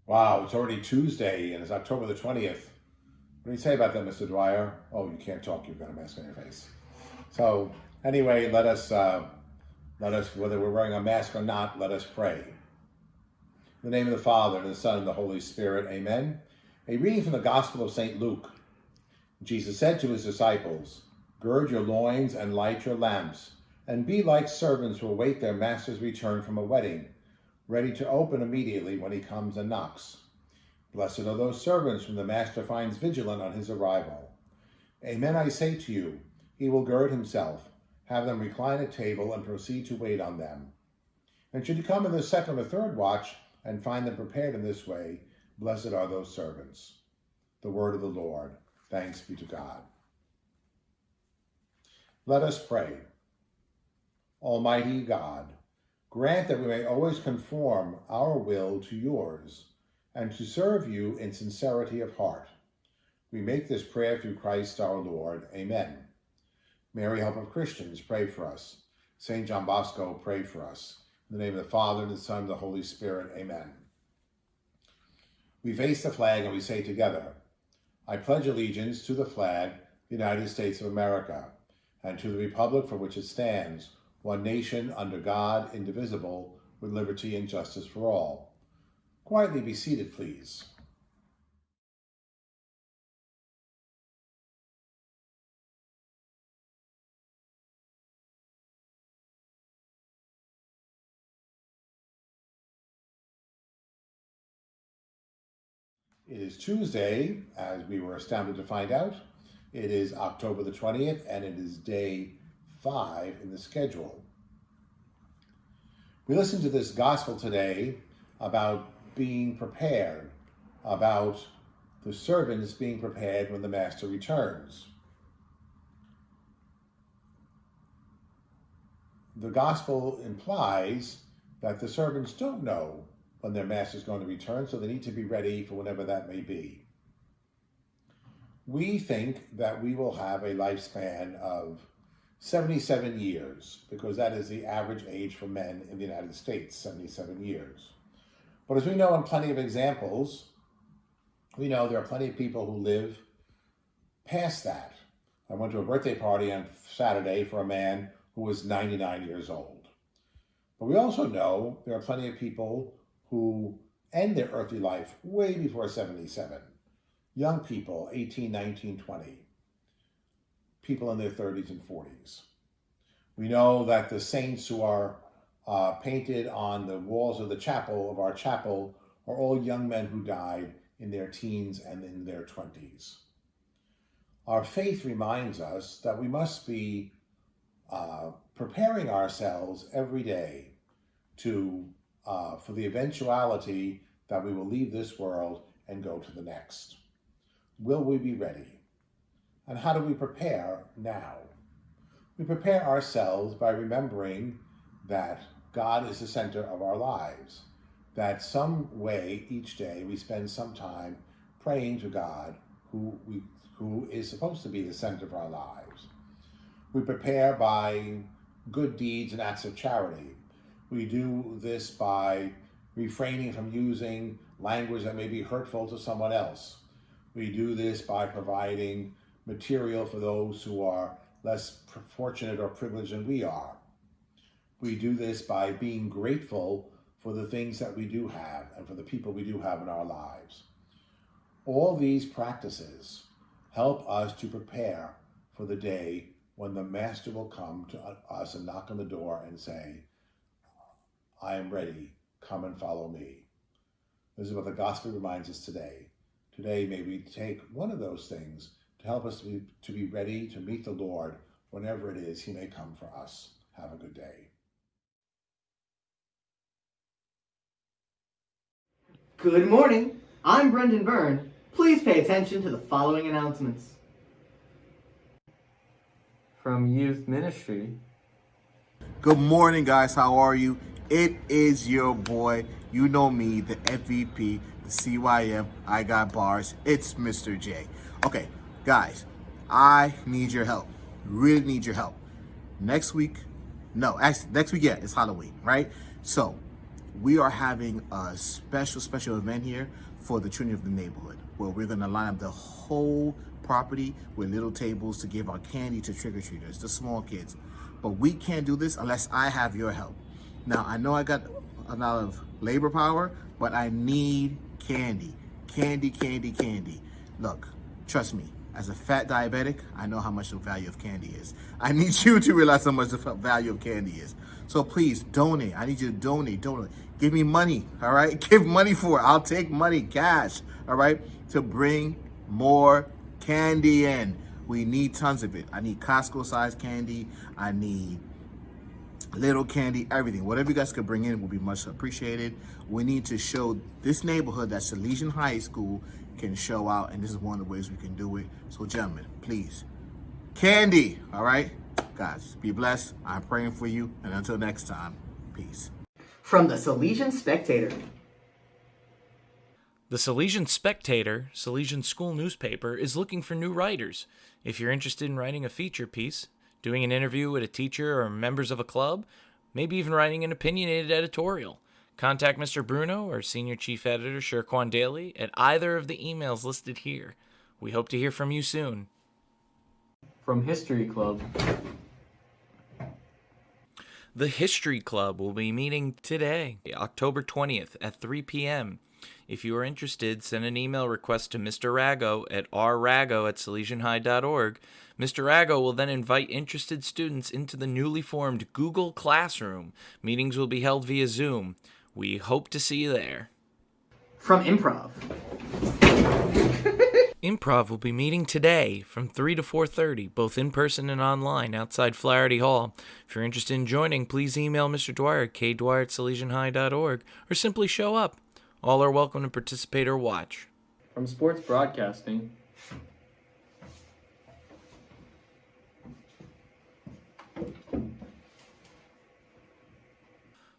Wow, it's already Tuesday and it's October the 20th. What do you say about that, Mr. Dwyer? Oh, you can't talk. You've got a mask on your face. So, anyway, let us, whether we're wearing a mask or not, let us pray. In the name of the Father, and the Son, and the Holy Spirit, amen. A reading from the Gospel of St. Luke. Jesus said to his disciples, "Gird your loins and light your lamps, and be like servants who await their master's return from a wedding, ready to open immediately when he comes and knocks. Blessed are those servants whom the master finds vigilant on his arrival. Amen, I say to you, he will gird himself, have them recline at table, and proceed to wait on them. And should you come in the second or third watch and find them prepared in this way, blessed are those servants." The word of the Lord. Thanks be to God. Let us pray. Almighty God, grant that we may always conform our will to yours and to serve you in sincerity of heart. We make this prayer through Christ our Lord. Amen. Mary, help of Christians, pray for us. St. John Bosco, pray for us. In the name of the Father, and the Son, and the Holy Spirit. Amen. We face the flag and we say together, I pledge allegiance to the flag, the United States of America, and to the republic for which it stands, one nation under God, indivisible, with liberty and justice for all. Quietly be seated, please. It is Tuesday, as we were astounded to find out. It is October the 20th, and it is day 5 in the schedule. We listened to this gospel today about being prepared, about the servants being prepared when the master returns. The gospel implies that the servants don't know when their master is going to return, so they need to be ready for whenever that may be. We think that we will have a lifespan of 77 years, because that is the average age for men in the United States, 77 years. But as we know in plenty of examples, we know there are plenty of people who live past that. I went to a birthday party on Saturday for a man who was 99 years old. But we also know there are plenty of people who end their earthly life way before 77. Young people, 18, 19, 20. People in their 30s and 40s. We know that the saints who are painted on the walls of our chapel, are all young men who died in their teens and in their 20s. Our faith reminds us that we must be preparing ourselves every day for the eventuality that we will leave this world and go to the next. Will we be ready? And how do we prepare now? We prepare ourselves by remembering that God is the center of our lives, that some way each day we spend some time praying to God, who is supposed to be the center of our lives. We prepare by good deeds and acts of charity. We do this by refraining from using language that may be hurtful to someone else. We do this by providing material for those who are less fortunate or privileged than we are. We do this by being grateful for the things that we do have and for the people we do have in our lives. All these practices help us to prepare for the day when the Master will come to us and knock on the door and say, I am ready, come and follow me. This is what the gospel reminds us today. Today, may we take one of those things to help us to be ready to meet the Lord whenever it is he may come for us. Have a good day. Good morning. I'm Brendan Byrne. Please pay attention to the following announcements. From Youth Ministry. Good morning, guys. How are you? It is your boy, you know me, the MVP, the CYM, I got bars. It's Mr. J. Okay, guys, I need your help. Really need your help. Next week, yeah, it's Halloween, right? So, we are having a special event here for the children of the neighborhood, where we're gonna line up the whole property with little tables to give out candy to trick-or-treaters, the small kids. But we can't do this unless I have your help. Now, I know I got a lot of labor power, but I need candy. Candy. Look, trust me, as a fat diabetic, I know how much the value of candy is. I need you to realize how much the value of candy is. So please, donate. I need you to donate. Give me money, all right? Give money for it. I'll take money, cash, all right, to bring more candy in. We need tons of it. I need Costco-sized candy. I need little candy, everything. Whatever you guys could bring in will be much appreciated. We need to show this neighborhood that Salesian High School can show out, and this is one of the ways we can do it. So, gentlemen, please, candy, all right? Guys, be blessed. I'm praying for you, and until next time, peace. From the Salesian Spectator. The Salesian Spectator, Salesian school newspaper, is looking for new writers. If you're interested in writing a feature piece, doing an interview with a teacher or members of a club, maybe even writing an opinionated editorial, contact Mr. Bruno or Senior Chief Editor Sherquan Daly at either of the emails listed here. We hope to hear from you soon. From History Club. The History Club will be meeting today, October 20th at 3 p.m. If you are interested, send an email request to Mr. Rago at rrago@salesianhigh.org. Mr. Rago will then invite interested students into the newly formed Google Classroom. Meetings will be held via Zoom. We hope to see you there. From Improv. Improv will be meeting today from 3 to 4:30, both in person and online, outside Flaherty Hall. If you're interested in joining, please email Mr. Dwyer at kdwyer@salesianhigh.org or simply show up. All are welcome to participate or watch. From Sports Broadcasting.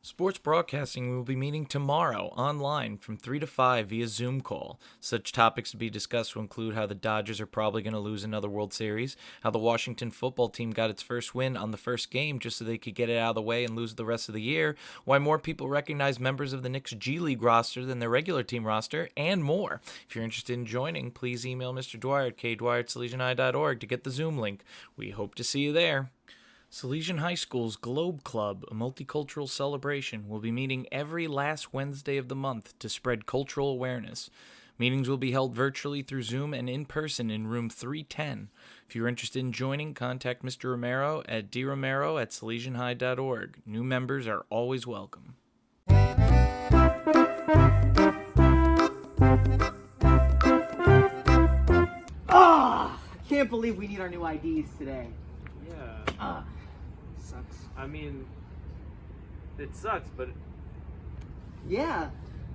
Sports Broadcasting will be meeting tomorrow online from 3 to 5 via Zoom call. Such topics to be discussed will include how the Dodgers are probably going to lose another World Series, how the Washington football team got its first win on the first game just so they could get it out of the way and lose the rest of the year, why more people recognize members of the Knicks G League roster than their regular team roster, and more. If you're interested in joining, please email Mr. Dwyer at kdwyer@salesianhigh.org to get the Zoom link. We hope to see you there. Salesian High School's Globe Club, a multicultural celebration, will be meeting every last Wednesday of the month to spread cultural awareness. Meetings will be held virtually through Zoom and in person in room 310. If you're interested in joining, contact Mr. Romero at dromero@salesianhigh.org. New members are always welcome. Ah! Can't believe we need our new IDs today. Yeah. Sucks. I mean, it sucks, but Yeah,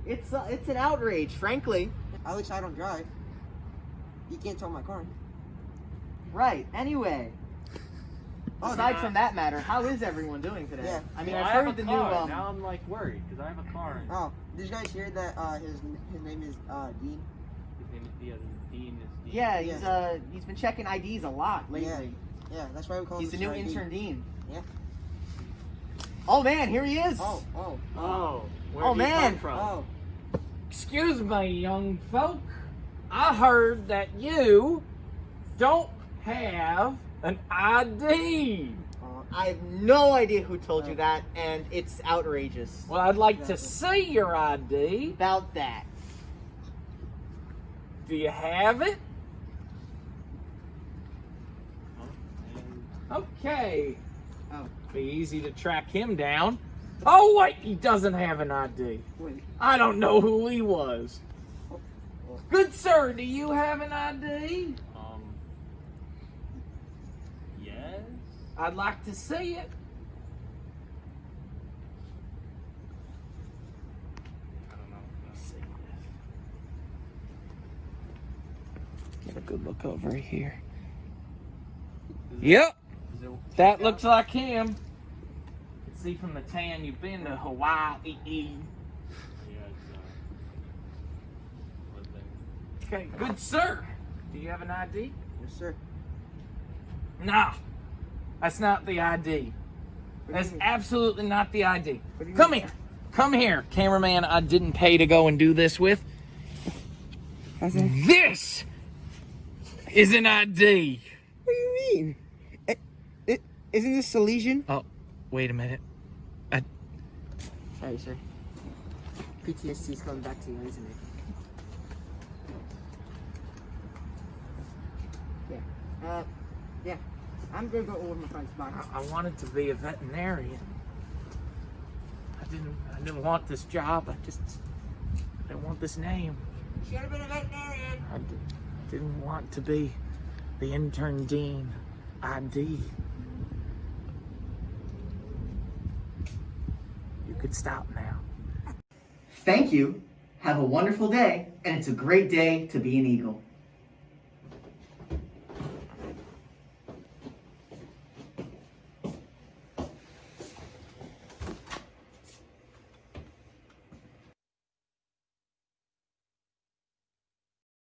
it's an outrage, frankly. At least I don't drive. You can't tow my car. Right. Anyway, Oh, aside from that matter, how is everyone doing today? Yeah. I mean, well, I've I have heard a the car. new. Now I'm like worried because I have a car. And Oh, did you guys hear that? His name is Dean. his name is Dean. Yeah, he's been checking IDs a lot lately. Yeah, that's why we call He's the him new Dean. intern dean. Yeah. Oh man, here he is. Oh. Oh, Oh, man. from? Oh. Excuse me, young folk. I heard that you don't have an ID. I have no idea who told you that, and it's outrageous. Well, I'd like to see your ID. About that. Do you have it? Okay. Oh. Be easy to track him down. Oh, wait, he doesn't have an ID. Wait. I don't know who he was. Good sir, do you have an ID? Yes. I'd like to see it. I don't know. Get a good look over here. Yep, that looks like him. You can see from the tan you've been to Hawaii. Yeah, it's Okay, good sir. Do you have an ID? Yes, sir. No, that's not the ID. That's absolutely not the ID. What do you Come mean? here. Come here, cameraman I didn't pay to go and do this with. This is an ID. What do you mean? Isn't this Salesian? Oh, wait a minute. Sorry, sir. PTSD's coming back to you, isn't it? Yeah. Yeah. I'm gonna go over my friend's box. I wanted to be a veterinarian. I didn't want this job. I didn't want this name. Should have been a veterinarian. I didn't want to be the intern dean. ID. You could stop now. Thank you. Have a wonderful day, and it's a great day to be an Eagle.